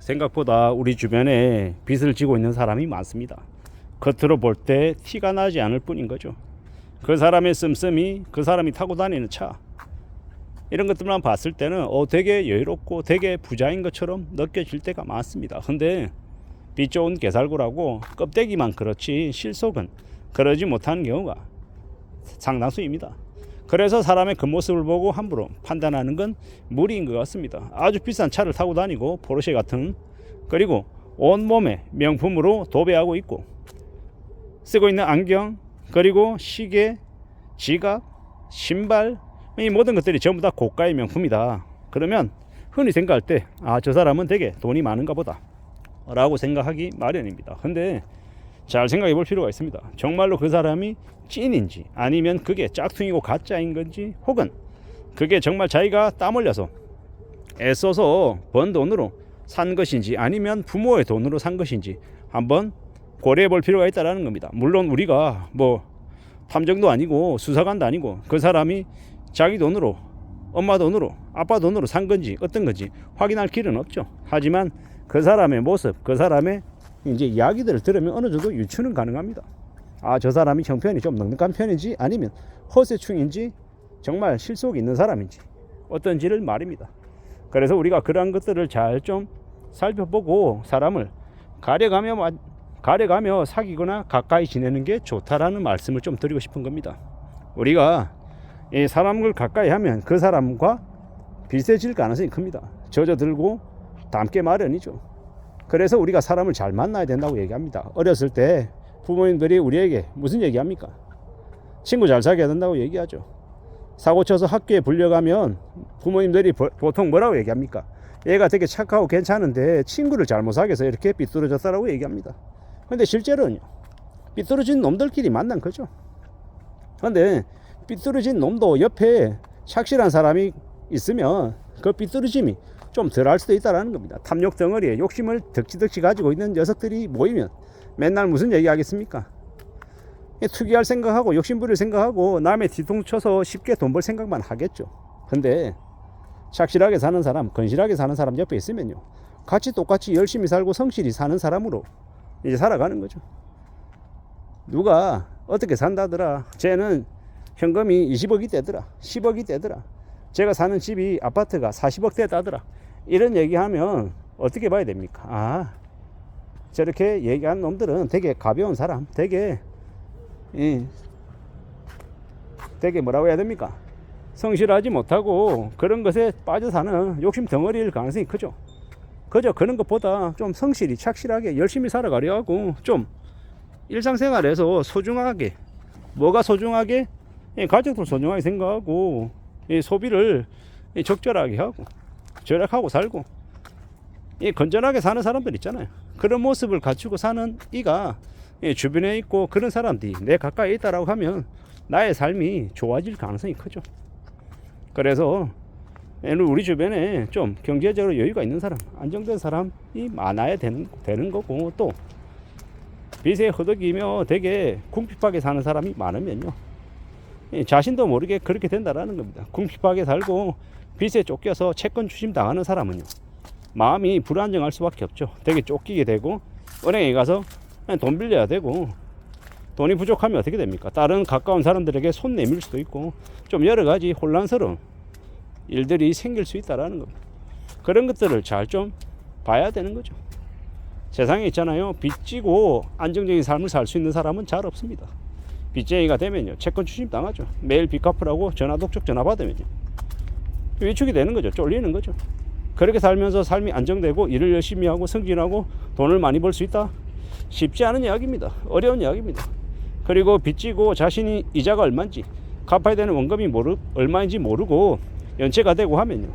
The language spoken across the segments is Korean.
생각보다 우리 주변에 빚을 지고 있는 사람이 많습니다. 겉으로 볼 때 티가 나지 않을 뿐인 거죠. 그 사람의 씀씀이, 그 사람이 타고 다니는 차, 이런 것들만 봤을 때는 되게 여유롭고 되게 부자인 것처럼 느껴질 때가 많습니다. 근데 빚 좋은 개살구라고 껍데기만 그렇지 실속은 그러지 못하는 경우가 상당수입니다. 그래서 사람의 겉모습을 보고 함부로 판단하는 건 무리인 것 같습니다. 아주 비싼 차를 타고 다니고 포르쉐 같은, 그리고 온몸에 명품으로 도배하고 있고 쓰고 있는 안경, 그리고 시계, 지갑, 신발, 이 모든 것들이 전부 다 고가의 명품이다. 그러면 흔히 생각할 때 저 사람은 되게 돈이 많은가 보다 라고 생각하기 마련입니다. 근데 잘 생각해 볼 필요가 있습니다. 정말로 그 사람이 찐인지, 아니면 그게 짝퉁이고 가짜인 건지, 혹은 그게 정말 자기가 땀 흘려서 애써서 번 돈으로 산 것인지, 아니면 부모의 돈으로 산 것인지 한번 고려해 볼 필요가 있다는 겁니다. 물론 우리가 뭐 탐정도 아니고 수사관도 아니고 그 사람이 자기 돈으로, 엄마 돈으로, 아빠 돈으로 산 건지 어떤 건지 확인할 길은 없죠. 하지만 그 사람의 모습, 그 사람의 이제 이야기들을 들으면 어느 정도 유추는 가능합니다. 저 사람이 형편이 좀 넉넉한 편인지, 아니면 허세충인지, 정말 실속이 있는 사람인지 어떤지를 말입니다. 그래서 우리가 그러한 것들을 잘 좀 살펴보고 사람을 가려가며 사귀거나 가까이 지내는 게 좋다라는 말씀을 좀 드리고 싶은 겁니다. 우리가 이 사람을 가까이 하면 그 사람과 비슷해질 가능성이 큽니다. 젖어들고 닮게 마련이죠. 그래서 우리가 사람을 잘 만나야 된다고 얘기합니다. 어렸을 때 부모님들이 우리에게 무슨 얘기합니까? 친구 잘 사귀어야 된다고 얘기하죠. 사고 쳐서 학교에 불려가면 부모님들이 보통 뭐라고 얘기합니까? 얘가 되게 착하고 괜찮은데 친구를 잘못 사귀어서 이렇게 삐뚤어졌다라고 얘기합니다. 근데 실제로는요, 삐뚤어진 놈들끼리 만난 거죠. 근데 삐뚤어진 놈도 옆에 착실한 사람이 있으면 그 삐뚤어짐이 좀 덜 할 수도 있다는 겁니다. 탐욕 덩어리에 욕심을 덕지덕지 가지고 있는 녀석들이 모이면 맨날 무슨 얘기 하겠습니까? 투기할 생각하고 욕심부릴 생각하고 남의 뒤통수 쳐서 쉽게 돈 벌 생각만 하겠죠. 근데 착실하게 사는 사람, 건실하게 사는 사람 옆에 있으면요, 같이 똑같이 열심히 살고 성실히 사는 사람으로 이제 살아가는 거죠. 누가 어떻게 산다더라, 쟤는 현금이 20억이 되더라, 10억이 되더라, 제가 사는 집이 아파트가 40억 되다더라, 이런 얘기하면 어떻게 봐야 됩니까? 저렇게 얘기하는 놈들은 되게 가벼운 사람, 되게 뭐라고 해야 됩니까? 성실하지 못하고 그런 것에 빠져 사는 욕심 덩어리일 가능성이 크죠. 그저 그런 것보다 좀 성실히 착실하게 열심히 살아가려 하고, 좀 일상생활에서 소중하게, 뭐가 소중하게? 가족들 소중하게 생각하고, 소비를 적절하게 하고 절약하고 살고 건전하게 사는 사람들 있잖아요. 그런 모습을 갖추고 사는 이가 주변에 있고, 그런 사람들이 내 가까이 있다라고 하면 나의 삶이 좋아질 가능성이 크죠. 그래서 우리 주변에 좀 경제적으로 여유가 있는 사람, 안정된 사람이 많아야 되는 거고, 또 빚에 허덕이며 되게 궁핍하게 사는 사람이 많으면요, 자신도 모르게 그렇게 된다라는 겁니다. 궁핍하게 살고 빚에 쫓겨서 채권 추심 당하는 사람은요, 마음이 불안정할 수밖에 없죠. 되게 쫓기게 되고, 은행에 가서 돈 빌려야 되고, 돈이 부족하면 어떻게 됩니까? 다른 가까운 사람들에게 손 내밀 수도 있고, 좀 여러 가지 혼란스러운 일들이 생길 수 있다라는 겁니다. 그런 것들을 잘 좀 봐야 되는 거죠. 세상에 있잖아요, 빚지고 안정적인 삶을 살 수 있는 사람은 잘 없습니다. 빚쟁이가 되면요, 채권 추심 당하죠. 매일 빚 갚으라고 전화 독촉 전화 받으면요, 위축이 되는 거죠. 쫄리는 거죠. 그렇게 살면서 삶이 안정되고 일을 열심히 하고 승진하고 돈을 많이 벌 수 있다? 쉽지 않은 이야기입니다. 어려운 이야기입니다. 그리고 빚지고 자신이 이자가 얼마인지, 갚아야 되는 원금이 얼마인지 모르고 연체가 되고 하면요,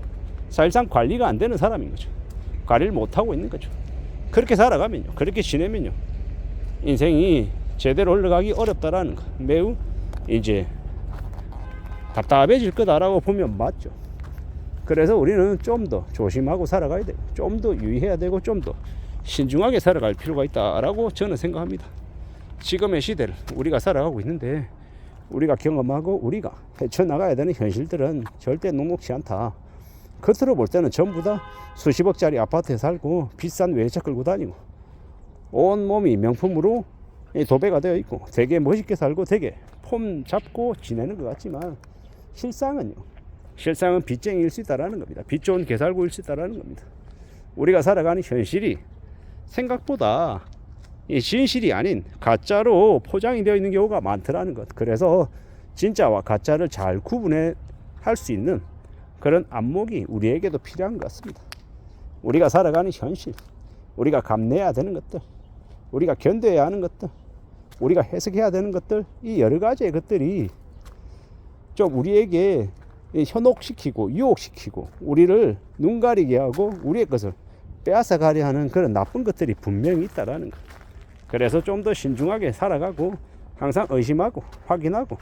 사실상 관리가 안 되는 사람인 거죠. 관리를 못하고 있는 거죠. 그렇게 살아가면요, 그렇게 지내면요, 인생이 제대로 올라가기 어렵다라는 거, 매우 이제 답답해질 거다라고 보면 맞죠. 그래서 우리는 좀 더 조심하고 살아가야 되고, 좀 더 유의해야 되고, 좀 더 신중하게 살아갈 필요가 있다라고 저는 생각합니다. 지금의 시대를 우리가 살아가고 있는데, 우리가 경험하고 우리가 헤쳐나가야 되는 현실들은 절대 녹록지 않다. 겉으로 볼 때는 전부 다 수십억짜리 아파트에 살고 비싼 외제차 끌고 다니고 온몸이 명품으로 도배가 되어 있고 되게 멋있게 살고 되게 폼 잡고 지내는 것 같지만 실상은 빚쟁이일 수 있다는 겁니다. 빚 좋은 개살구일 수 있다는 겁니다. 우리가 살아가는 현실이 생각보다 이 진실이 아닌 가짜로 포장이 되어 있는 경우가 많더라는 것. 그래서 진짜와 가짜를 잘 구분해 할 수 있는 그런 안목이 우리에게도 필요한 것 같습니다. 우리가 살아가는 현실, 우리가 감내해야 되는 것들, 우리가 견뎌야 하는 것들, 우리가 해석해야 되는 것들, 이 여러 가지의 것들이 좀 우리에게 현혹시키고 유혹시키고 우리를 눈 가리게 하고 우리의 것을 빼앗아 가려 하는 그런 나쁜 것들이 분명히 있다라는 것. 그래서 좀 더 신중하게 살아가고 항상 의심하고 확인하고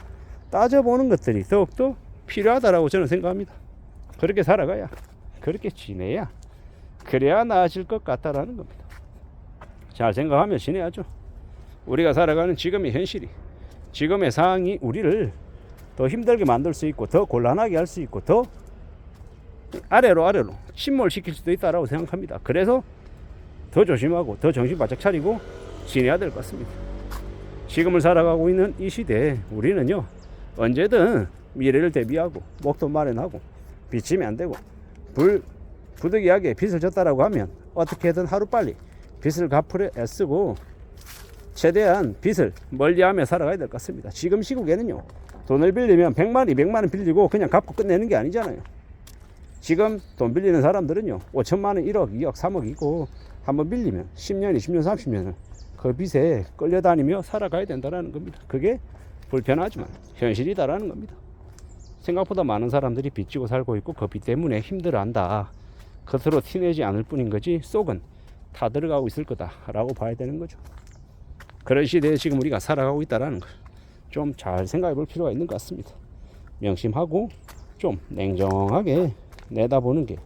따져보는 것들이 더욱더 필요하다라고 저는 생각합니다. 그렇게 살아가야, 그렇게 지내야, 그래야 나아질 것 같다라는 겁니다. 잘 생각하며 지내야죠. 우리가 살아가는 지금의 현실이, 지금의 상황이 우리를 더 힘들게 만들 수 있고 더 곤란하게 할 수 있고 더 아래로 침몰시킬 수도 있다라고 생각합니다. 그래서 더 조심하고 더 정신 바짝 차리고 지내야 될 것 같습니다. 지금을 살아가고 있는 이 시대에 우리는요, 언제든 미래를 대비하고 목돈 마련하고 빚지면 안 되고 부득이하게 빚을 졌다라고 하면 어떻게든 하루빨리 빚을 갚으려 애쓰고 최대한 빚을 멀리하며 살아가야 될 것 같습니다. 지금 시국에는요, 돈을 빌리면 100만, 200만 원 빌리고 그냥 갚고 끝내는 게 아니잖아요. 지금 돈 빌리는 사람들은요, 5천만 원, 1억, 2억, 3억이고 한번 빌리면 10년, 20년, 30년을 그 빚에 끌려다니며 살아가야 된다는 겁니다. 그게 불편하지만 현실이다라는 겁니다. 생각보다 많은 사람들이 빚지고 살고 있고 그 빚 때문에 힘들어한다. 겉으로 티내지 않을 뿐인 거지 속은 다 들어가고 있을 거다라고 봐야 되는 거죠. 그런 시대에 지금 우리가 살아가고 있다는 걸 좀 잘 생각해 볼 필요가 있는 것 같습니다. 명심하고 좀 냉정하게 내다보는 게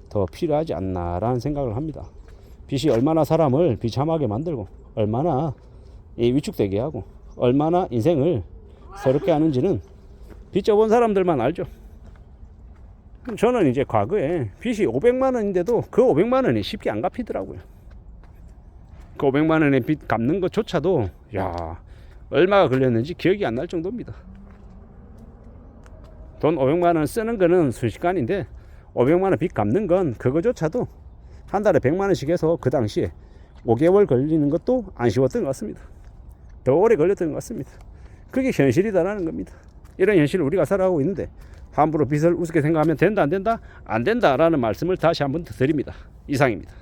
더 필요하지 않나라는 생각을 합니다. 빚이 얼마나 사람을 비참하게 만들고 얼마나 위축되게 하고 얼마나 인생을 서럽게 하는지는 빚 져본 사람들만 알죠. 저는 이제 과거에 빚이 500만 원인데도 그 500만 원이 쉽게 안 갚히더라고요. 그 500만 원의 빚 갚는 것조차도 얼마가 걸렸는지 기억이 안 날 정도입니다. 돈 500만 원 쓰는 거는 순식간인데 500만 원 빚 갚는 건 그거조차도 한 달에 100만 원씩 해서 그 당시에 5개월 걸리는 것도 안 쉬웠던 것 같습니다. 더 오래 걸렸던 것 같습니다. 그게 현실이다라는 겁니다. 이런 현실을 우리가 살아가고 있는데 함부로 빚을 우습게 생각하면 된다 안 된다? 안 된다라는 말씀을 다시 한번 드립니다. 이상입니다.